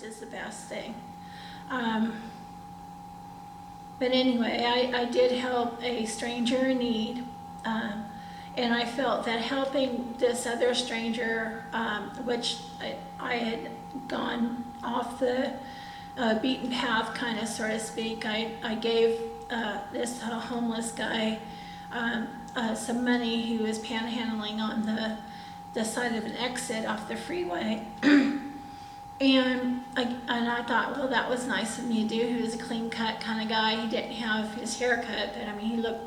trust is the best thing. But anyway, I did help a stranger in need, and I felt that helping this other stranger, which I had gone off the beaten path, kind of, so to speak. I gave this homeless guy some money. He was panhandling on the side of an exit off the freeway. And I thought, well, that was nice of me to do. He was a clean-cut kind of guy. He didn't have his hair cut, but I mean, he looked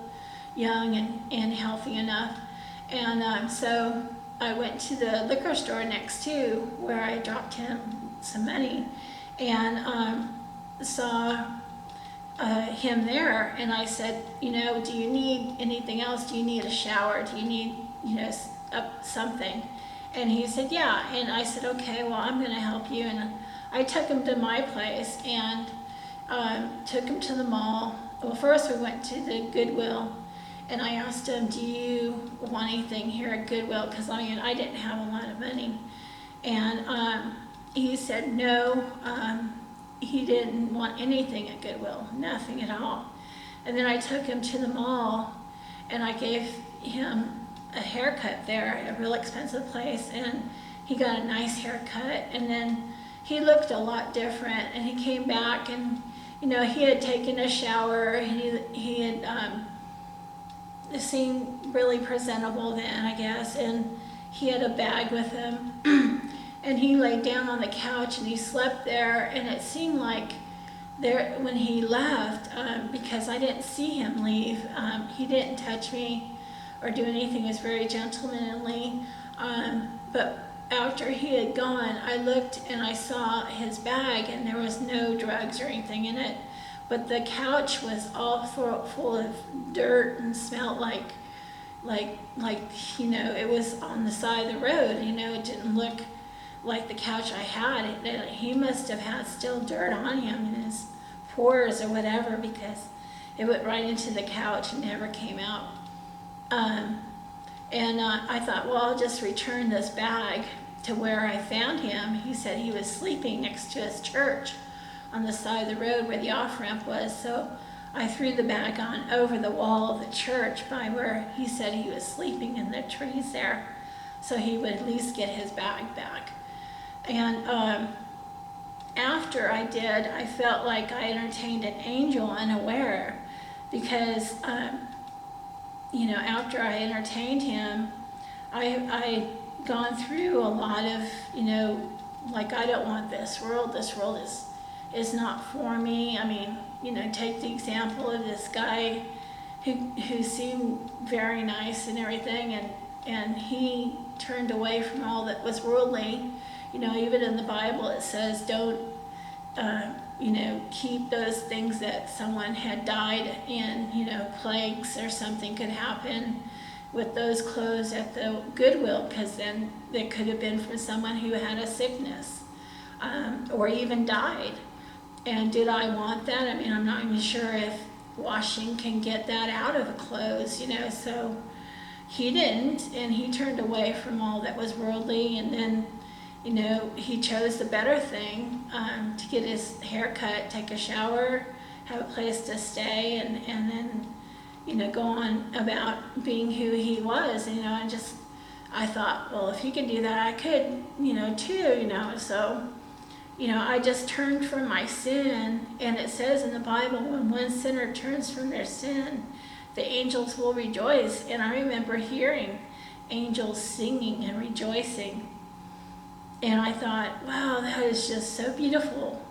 young and healthy enough. And so I went to the liquor store next to where I dropped him some money, and saw him there. And I said, do you need anything else? Do you need a shower? Do you need, something? And he said, yeah. And I said, okay, well, I'm going to help you. And I took him to my place and took him to the mall. Well, first we went to the Goodwill, and I asked him, do you want anything here at Goodwill? Because I didn't have a lot of money. And he said no. He didn't want anything at Goodwill, nothing at all. And then I took him to the mall, and I gave him a haircut there at a real expensive place, and he got a nice haircut, and then he looked a lot different, and he came back, and he had taken a shower, and he had seemed really presentable then, I guess, and he had a bag with him. And he laid down on the couch and he slept there, and it seemed like when he left, because I didn't see him leave, he didn't touch me or do anything. He was very gentlemanly. But after he had gone, I looked and I saw his bag, and there was no drugs or anything in it. But the couch was all full of dirt and smelled like it was on the side of the road. It didn't look like the couch I had. He must have had still dirt on him in his pores or whatever, because it went right into the couch and never came out. I thought, well, I'll just return this bag to where I found him. He said he was sleeping next to his church on the side of the road where the off-ramp was. So I threw the bag on over the wall of the church by where he said he was sleeping in the trees there, so he would at least get his bag back. And after I did, I felt like I entertained an angel unaware, because after I entertained him, I gone through a lot of, like, I don't want this world. This world is not for me. I mean, take the example of this guy who seemed very nice and everything, and he turned away from all that was worldly. Even in the Bible it says don't, keep those things that someone had died in, plagues or something could happen with those clothes at the Goodwill, because then they could have been from someone who had a sickness or even died. And did I want that? I mean, I'm not even sure if washing can get that out of the clothes, so he didn't, and he turned away from all that was worldly, and then he chose the better thing, to get his hair cut, take a shower, have a place to stay, and then, go on about being who he was, and I thought, well, if he can do that, I could, too, so, I just turned from my sin, and it says in the Bible, when one sinner turns from their sin, the angels will rejoice, and I remember hearing angels singing and rejoicing. And I thought, wow, that is just so beautiful.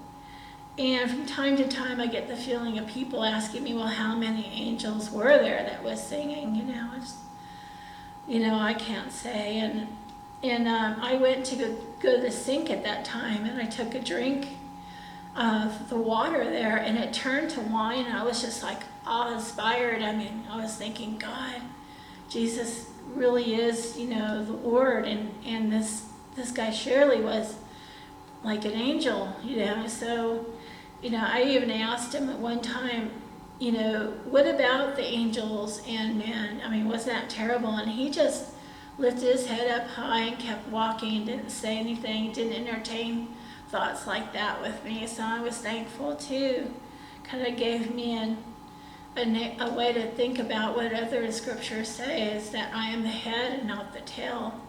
And from time to time, I get the feeling of people asking me, well, how many angels were there that was singing? I can't say. And I went to go to the sink at that time, and I took a drink of the water there, and it turned to wine, and I was just like awe-inspired. I mean, I was thinking, God, Jesus really is, the Lord, and this guy surely was like an angel, so, I even asked him at one time, what about the angels and men? I mean, wasn't that terrible? And he just lifted his head up high and kept walking and didn't say anything, didn't entertain thoughts like that with me. So I was thankful too. Kind of gave me a way to think about what other scriptures say, is that I am the head and not the tail.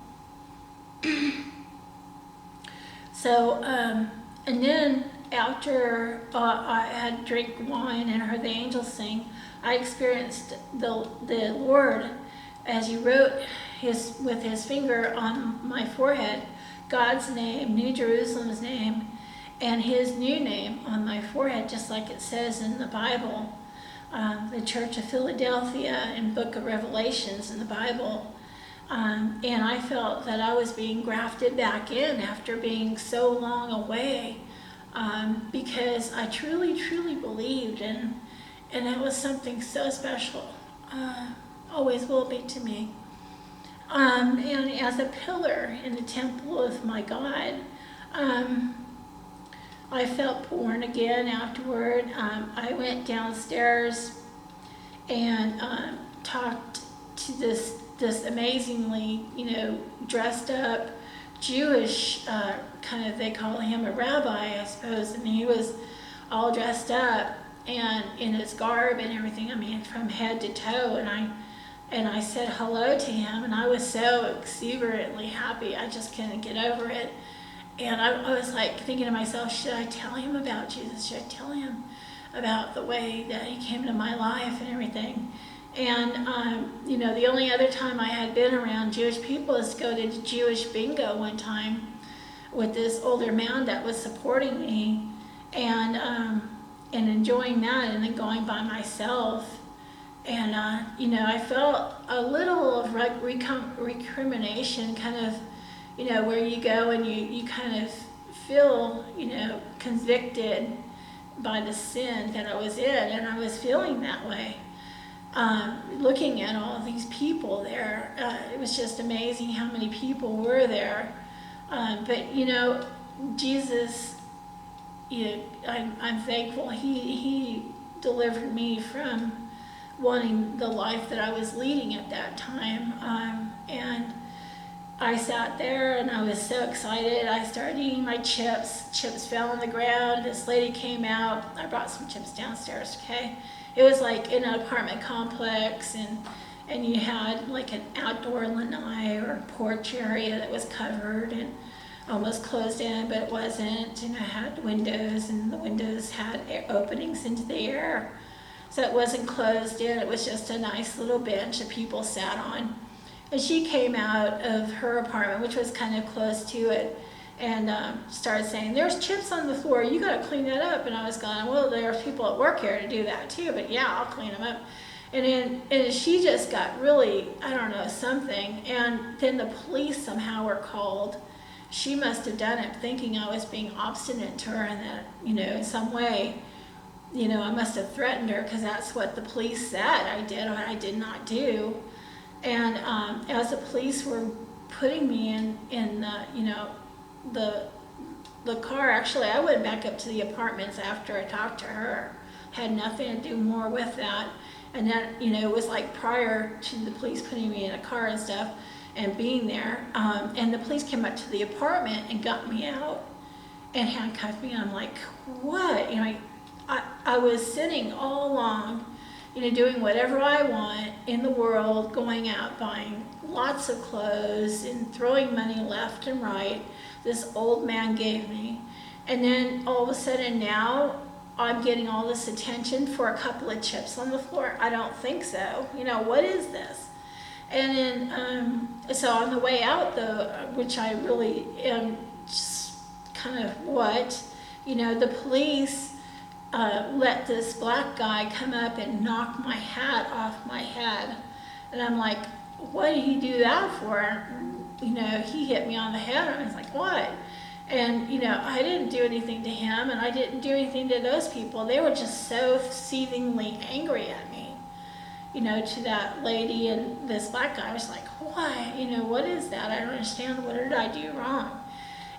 So, and then after I had drank wine and heard the angels sing, I experienced the Lord as he wrote with his finger on my forehead, God's name, New Jerusalem's name, and his new name on my forehead, just like it says in the Bible. The Church of Philadelphia and Book of Revelations in the Bible. And I felt that I was being grafted back in after being so long away, because I truly, truly believed, and it was something so special. Always will be to me. And as a pillar in the temple of my God, I felt born again afterward. I went downstairs and talked to this amazingly, dressed up Jewish, kind of, they call him a rabbi, I suppose, and he was all dressed up and in his garb and everything, from head to toe, and I said hello to him, and I was so exuberantly happy, I just couldn't get over it. And I was like thinking to myself, should I tell him about Jesus? Should I tell him about the way that he came to my life and everything? And, the only other time I had been around Jewish people is to go to Jewish bingo one time with this older man that was supporting me, and enjoying that, and then going by myself. And, I felt a little of recrimination, kind of, where you go and you kind of feel, convicted by the sin that I was in, and I was feeling that way. Looking at all these people there, it was just amazing how many people were there. But, Jesus, I'm thankful he delivered me from wanting the life that I was leading at that time. And I sat there and I was so excited. I started eating my chips. Chips fell on the ground. This lady came out. I brought some chips downstairs, okay? It was like in an apartment complex, and you had like an outdoor lanai or porch area that was covered and almost closed in, but it wasn't. And it had windows, and the windows had openings into the air. So it wasn't closed in. It was just a nice little bench that people sat on. And she came out of her apartment, which was kind of close to it, and started saying, "There's chips on the floor, you gotta clean that up." And I was going, well, there's people at work here to do that too, but yeah, I'll clean them up. And she just got really, I don't know, something. And then the police somehow were called. She must have done it thinking I was being obstinate to her, and that, in some way, I must have threatened her, because that's what the police said I did, or I did not do. And as the police were putting me in the car, actually I went back up to the apartments after I talked to her. Had nothing to do more with that. And that, it was like prior to the police putting me in a car and stuff and being there. And the police came up to the apartment and got me out and handcuffed me. And I'm like, what? I was sitting all along, doing whatever I want in the world, going out, buying lots of clothes and throwing money left and right. This old man gave me. And then all of a sudden now I'm getting all this attention for a couple of chips on the floor. I don't think so. What is this? And then, so on the way out though, which I really am just kind of the police let this black guy come up and knock my hat off my head. And I'm like, what did he do that for? He hit me on the head. And I was like, what? And, I didn't do anything to him, and I didn't do anything to those people. They were just so seethingly angry at me, to that lady and this black guy. I was like, why? What is that? I don't understand. What did I do wrong?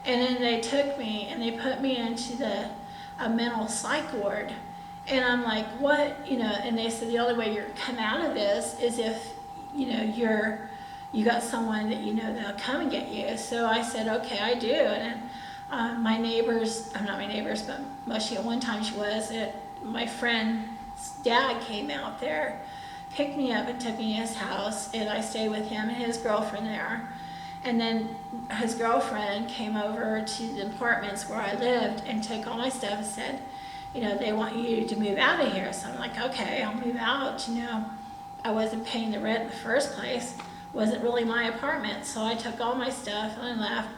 And then they took me and they put me into a mental psych ward. And I'm like, what? And they said the only way you're come out of this is if, you got someone that that'll come and get you. So I said, okay, I do. And My neighbors, not my neighbors, but mostly at one time she was, my friend's dad came out there, picked me up and took me to his house, and I stayed with him and his girlfriend there. And then his girlfriend came over to the apartments where I lived and took all my stuff and said, they want you to move out of here. So I'm like, okay, I'll move out. I wasn't paying the rent in the first place. It wasn't really my apartment. So I took all my stuff and I left.